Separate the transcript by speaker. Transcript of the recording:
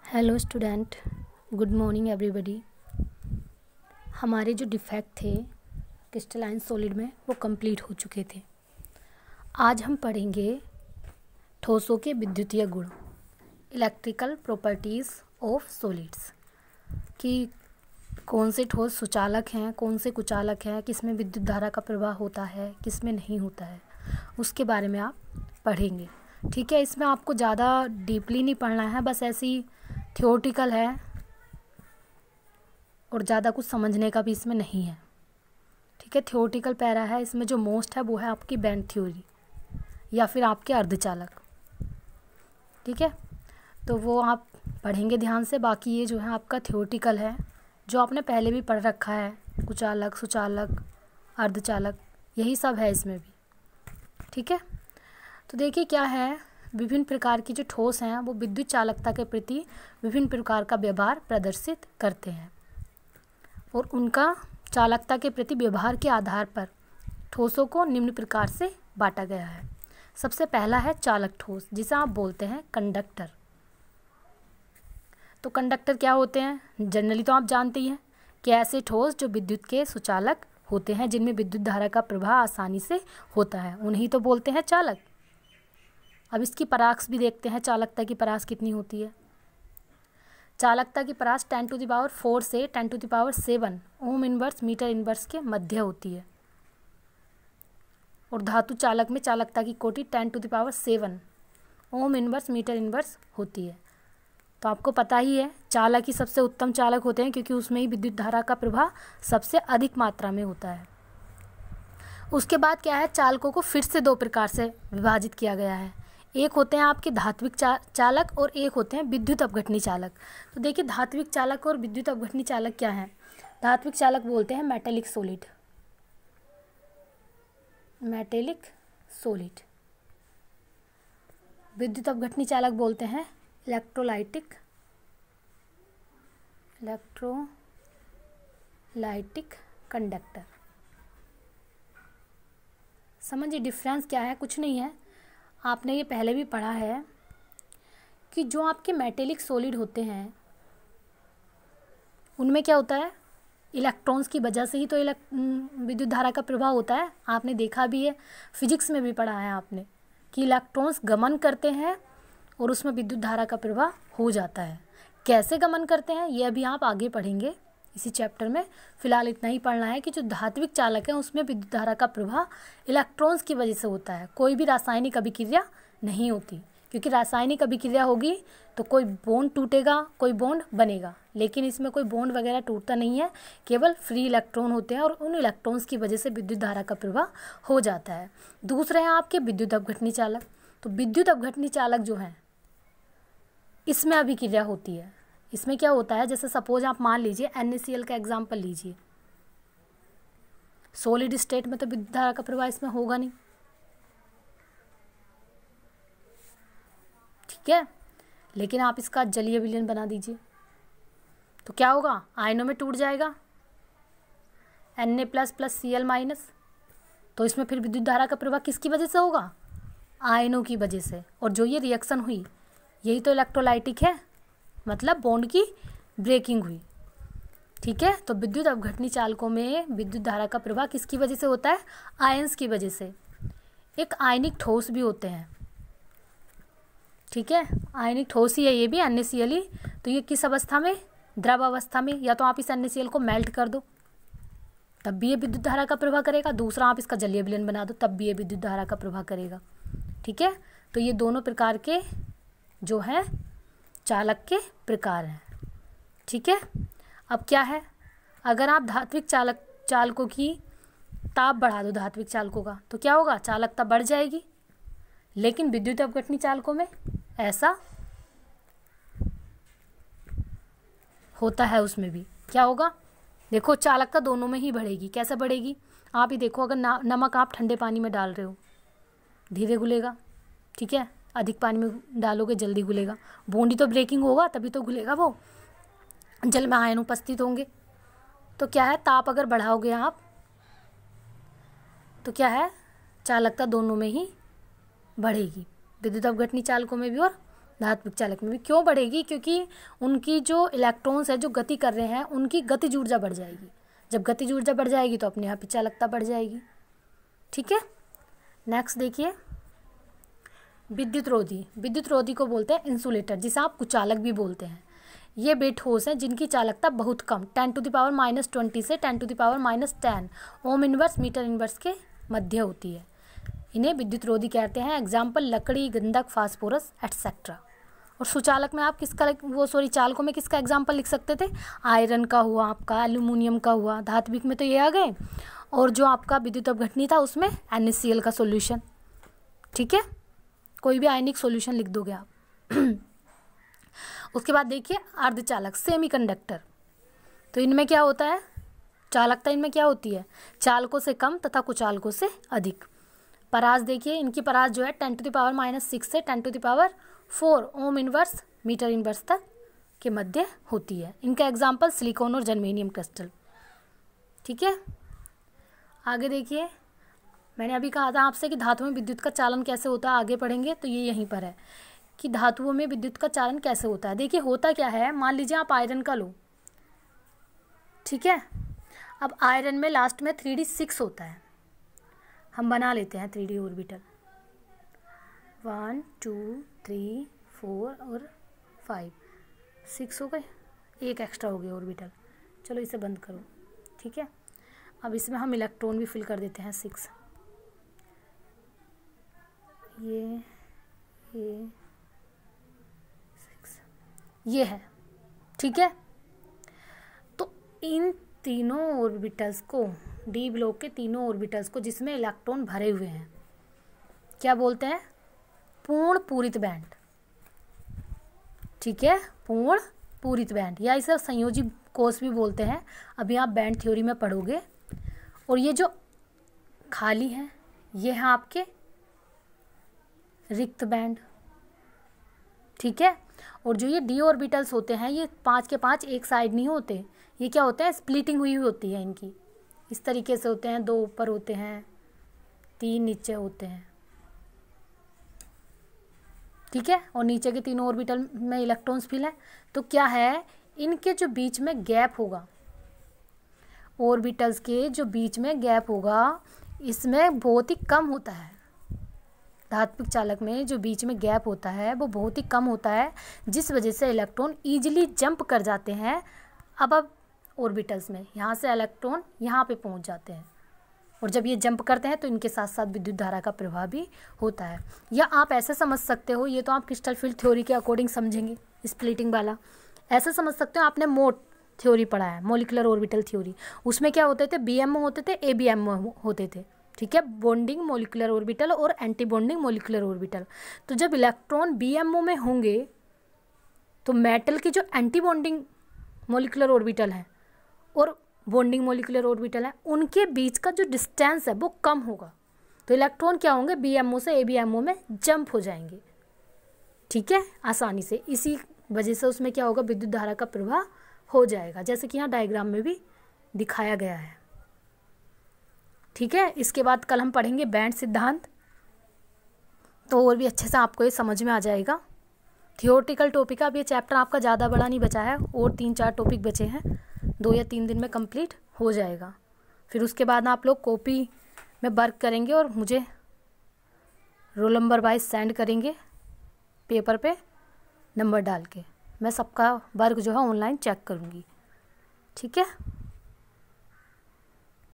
Speaker 1: Hello student, good morning everybody. हमारे जो defect थे क्रिस्टलाइन सॉलिड में वो कंप्लीट हो चुके थे। आज हम पढ़ेंगे ठोसों के विद्युतीय गुण, इलेक्ट्रिकल प्रॉपर्टीज़ ऑफ सॉलिड्स, कि कौन से ठोस सुचालक हैं, कौन से कुचालक हैं, किस में विद्युत धारा का प्रवाह होता है, किस में नहीं होता है, उसके बारे में आप पढ़ेंगे। ठीक है, इसमें आपको ज़्यादा डीपली नहीं पढ़ना है, बस ऐसी थियोरेटिकल है और ज़्यादा कुछ समझने का भी इसमें नहीं है। ठीक है, थियोरेटिकल पैरा है, इसमें जो मोस्ट है वो है आपकी बैंड थ्योरी या फिर आपके अर्धचालक। ठीक है, तो वो आप पढ़ेंगे ध्यान से। बाकी ये जो है आपका थियोरेटिकल है, जो आपने पहले भी पढ़ रखा है, कुचालक, सुचालक, अर्धचालक, यही सब है इसमें भी। ठीक है, तो देखिए क्या है, विभिन्न प्रकार की जो ठोस हैं वो विद्युत चालकता के प्रति विभिन्न प्रकार का व्यवहार प्रदर्शित करते हैं और उनका चालकता के प्रति व्यवहार के आधार पर ठोसों को निम्न प्रकार से बांटा गया है। सबसे पहला है चालक ठोस, जिसे आप बोलते हैं कंडक्टर। तो कंडक्टर क्या होते हैं, जनरली तो आप जानते ही हैं कि ऐसे ठोस जो विद्युत के सुचालक होते हैं, जिनमें विद्युत धारा का प्रवाह आसानी से होता है, उन्हें तो बोलते हैं चालक। अब इसकी परास भी देखते हैं, चालकता की परास कितनी होती है। चालकता की परास 10⁴ से 10⁷ ओम इनवर्स मीटर इनवर्स के मध्य होती है और धातु चालक में चालकता की कोटि 10⁷ ओम इनवर्स मीटर इनवर्स होती है। तो आपको पता ही है चालक ही सबसे उत्तम चालक होते हैं, क्योंकि उसमें ही विद्युत धारा का प्रवाह सबसे अधिक मात्रा में होता है। उसके बाद क्या है, चालकों को फिर से दो प्रकार से विभाजित किया गया है। एक होते हैं आपके धात्विक चालक और एक होते हैं विद्युत अपघटनी चालक। तो देखिए, धात्विक चालक और विद्युत अपघटनी चालक क्या है। धात्विक चालक बोलते हैं मेटेलिक सॉलिड, मेटेलिक सॉलिड। विद्युत अपघटनी चालक बोलते हैं इलेक्ट्रोलाइटिक कंडक्टर। समझिए डिफरेंस क्या है, कुछ नहीं है, आपने ये पहले भी पढ़ा है कि जो आपके मेटेलिक सॉलिड होते हैं उनमें क्या होता है, इलेक्ट्रॉन्स की वजह से ही तो विद्युत धारा का प्रवाह होता है। आपने देखा भी है, फिजिक्स में भी पढ़ा है आपने कि इलेक्ट्रॉन्स गमन करते हैं और उसमें विद्युत धारा का प्रवाह हो जाता है। कैसे गमन करते हैं ये अभी आप आगे पढ़ेंगे इसी चैप्टर में। फिलहाल इतना ही पढ़ना है कि जो धात्विक चालक है उसमें विद्युत धारा का प्रवाह इलेक्ट्रॉन्स की वजह से होता है, कोई भी रासायनिक अभिक्रिया नहीं होती, क्योंकि रासायनिक अभिक्रिया होगी तो कोई बॉन्ड टूटेगा, कोई बॉन्ड बनेगा, लेकिन इसमें कोई बॉन्ड वगैरह टूटता नहीं है, केवल फ्री इलेक्ट्रॉन होते हैं और उन इलेक्ट्रॉन्स की वजह से विद्युत धारा का प्रवाह हो जाता है। दूसरे हैं आपके विद्युत अपघटनी चालक। तो विद्युत अपघटनी चालक जो हैं इसमें अभिक्रिया होती है। इसमें क्या होता है, जैसे सपोज आप मान लीजिए NaCl का एग्जाम्पल लीजिए। सॉलिड स्टेट में तो विद्युत धारा का प्रवाह इसमें होगा नहीं, ठीक है, लेकिन आप इसका जलीय विलयन बना दीजिए तो क्या होगा, आयनों में टूट जाएगा Na+ Cl-। तो इसमें फिर विद्युत धारा का प्रवाह किसकी वजह से होगा, आयनों की वजह से। और जो ये रिएक्शन हुई यही तो इलेक्ट्रोलाइटिक है, मतलब बॉन्ड की ब्रेकिंग हुई। ठीक है, तो विद्युत अपघटनी चालकों में विद्युत धारा का प्रवाह किसकी वजह से होता है, आयंस की वजह से। एक आयनिक ठोस भी होते हैं, ठीक है, आयनिक ठोस ही है ये भी, NaCl ही। तो ये किस अवस्था में, द्रव अवस्था में। या तो आप इस NaCl को मेल्ट कर दो तब भी ये विद्युत धारा का प्रवाह करेगा, दूसरा आप इसका जलीय विलयन बना दो तब भी ये विद्युत धारा का प्रवाह करेगा। ठीक है, तो ये दोनों प्रकार के जो है चालक के प्रकार हैं। ठीक है, अब क्या है, अगर आप धात्विक चालकों की ताप बढ़ा दो, धात्विक चालकों का, तो क्या होगा, चालकता बढ़ जाएगी। लेकिन विद्युत अपघटनी चालकों में ऐसा होता है, उसमें भी क्या होगा, देखो चालकता दोनों में ही बढ़ेगी। कैसे बढ़ेगी, आप ही देखो, अगर नमक आप ठंडे पानी में डाल रहे हो धीरे घुलेगा, ठीक है, अधिक पानी में डालोगे जल्दी घुलेगा। बॉन्ड तो ब्रेकिंग होगा तभी तो घुलेगा वो, जल में आयन उपस्थित होंगे। तो क्या है, ताप अगर बढ़ाओगे आप तो क्या है, चालकता दोनों में ही बढ़ेगी, विद्युत अपघटनी चालकों में भी और धात्विक चालक में भी। क्यों बढ़ेगी? क्योंकि उनकी जो इलेक्ट्रॉन्स है जो गति कर रहे हैं उनकी गतिज ऊर्जा बढ़ जाएगी। जब गतिज ऊर्जा बढ़ जाएगी तो अपने आप ही चालकता बढ़ जाएगी। ठीक है, नेक्स्ट देखिए विद्युत रोधी। विद्युत रोधी को बोलते हैं इंसुलेटर, जिसे आप कुचालक भी बोलते हैं। ये वे ठोस हैं जिनकी चालकता बहुत कम 10⁻⁻20 से 10⁻10 ओम इनवर्स मीटर इनवर्स के मध्य होती है। इन्हें विद्युत रोधी कहते हैं। एग्जाम्पल लकड़ी, गंधक, फास्फोरस एटसेट्रा। और सुचालक में आप किसका चालकों में किसका एग्जाम्पल लिख सकते थे? आयरन का हुआ आपका, एल्यूमिनियम का हुआ। धात्विक में तो ये आ गए। और जो आपका विद्युत अपघटनी था उसमें NaCl का सॉल्यूशन। ठीक है, कोई भी आयनिक सॉल्यूशन लिख दोगे आप। उसके बाद देखिए अर्धचालक, सेमीकंडक्टर। तो इनमें क्या होता है? चालकता इनमें क्या होती है? चालकों से कम तथा कुचालकों से अधिक। परास देखिए, इनकी परास जो है 10⁻⁻6 से 10⁴ ओम इनवर्स मीटर इनवर्स तक के मध्य होती है। इनका एग्जाम्पल सिलिकॉन और जर्मेनियम क्रिस्टल। ठीक है, आगे देखिए मैंने अभी कहा था आपसे कि धातुओं में विद्युत का चालन कैसे होता है, आगे पढ़ेंगे तो ये यहीं पर है कि धातुओं में विद्युत का चालन कैसे होता है। देखिए होता क्या है, मान लीजिए आप आयरन का लो। ठीक है, अब आयरन में लास्ट में 3d6 होता है। हम बना लेते हैं 3d ऑर्बिटल 1 2 3 4 और 5 6 हो गए, एक एक्स्ट्रा हो गया ऑर्बिटल। चलो इसे बंद करो। ठीक है, अब इसमें हम इलेक्ट्रॉन भी फिल कर देते हैं 6। ये 6 ये है। ठीक है, तो इन तीनों ऑर्बिटल्स को, डी ब्लॉक के तीनों ऑर्बिटल्स को जिसमें इलेक्ट्रॉन भरे हुए हैं, क्या बोलते हैं? पूर्ण पूरित बैंड। ठीक है, पूर्ण पूरित बैंड, या इसे संयोजी कोष भी बोलते हैं। अभी आप बैंड थ्योरी में पढ़ोगे। और ये जो खाली हैं ये हैं आपके रिक्त बैंड। ठीक है, और जो ये डी ऑर्बिटल्स होते हैं ये 5 के 5 एक साइड नहीं होते, ये क्या होते हैं? स्प्लिटिंग हुई होती है इनकी, इस तरीके से होते हैं। 2 ऊपर होते हैं, 3 नीचे होते हैं। ठीक है, और नीचे के तीनों ऑर्बिटल में इलेक्ट्रॉन्स फिल हैं। तो क्या है, इनके जो बीच में गैप होगा, ऑर्बिटल्स के जो बीच में गैप होगा इसमें बहुत ही कम होता है। धात्विक चालक में जो बीच में गैप होता है वो बहुत ही कम होता है, जिस वजह से इलेक्ट्रॉन ईजिली जंप कर जाते हैं अब ऑर्बिटल्स में। यहाँ से इलेक्ट्रॉन यहाँ पे पहुँच जाते हैं, और जब ये जंप करते हैं तो इनके साथ साथ विद्युत धारा का प्रवाह भी होता है। या आप ऐसे समझ सकते हो, ये तो आप क्रिस्टल फील्ड थ्योरी के अकॉर्डिंग समझेंगे स्प्लिटिंग वाला। ऐसे समझ सकते हो, आपने मोट थ्योरी पढ़ा है, मोलिकुलर ऑर्बिटल थ्योरी। उसमें क्या होते थे? BMO होते थे, ABMO होते थे। ठीक है, बॉन्डिंग मोलिकुलर ऑर्बिटल और एंटी बॉन्डिंग मोलिकुलर ऑर्बिटल। तो जब इलेक्ट्रॉन BMO में होंगे तो मेटल की जो एंटी बॉन्डिंग मोलिकुलर ऑर्बिटल है और बॉन्डिंग मोलिकुलर ऑर्बिटल है, उनके बीच का जो डिस्टेंस है वो कम होगा। तो इलेक्ट्रॉन क्या होंगे? BMO से ABMO में जंप हो जाएंगे। ठीक है, आसानी से। इसी वजह से उसमें क्या होगा? विद्युत धारा का प्रवाह हो जाएगा, जैसे कि यहाँ डायग्राम में भी दिखाया गया है। ठीक है, इसके बाद कल हम पढ़ेंगे बैंड सिद्धांत, तो और भी अच्छे से आपको ये समझ में आ जाएगा। थियोरेटिकल टॉपिक है, अब ये चैप्टर आपका ज़्यादा बड़ा नहीं बचा है, और 3-4 टॉपिक बचे हैं, 2 या 3 दिन में कंप्लीट हो जाएगा। फिर उसके बाद आप लोग कॉपी में वर्क करेंगे और मुझे रोल नंबर वाइज सेंड करेंगे पेपर पे नंबर डाल के। मैं सबका वर्क जो है ऑनलाइन चेक करूँगी। ठीक है।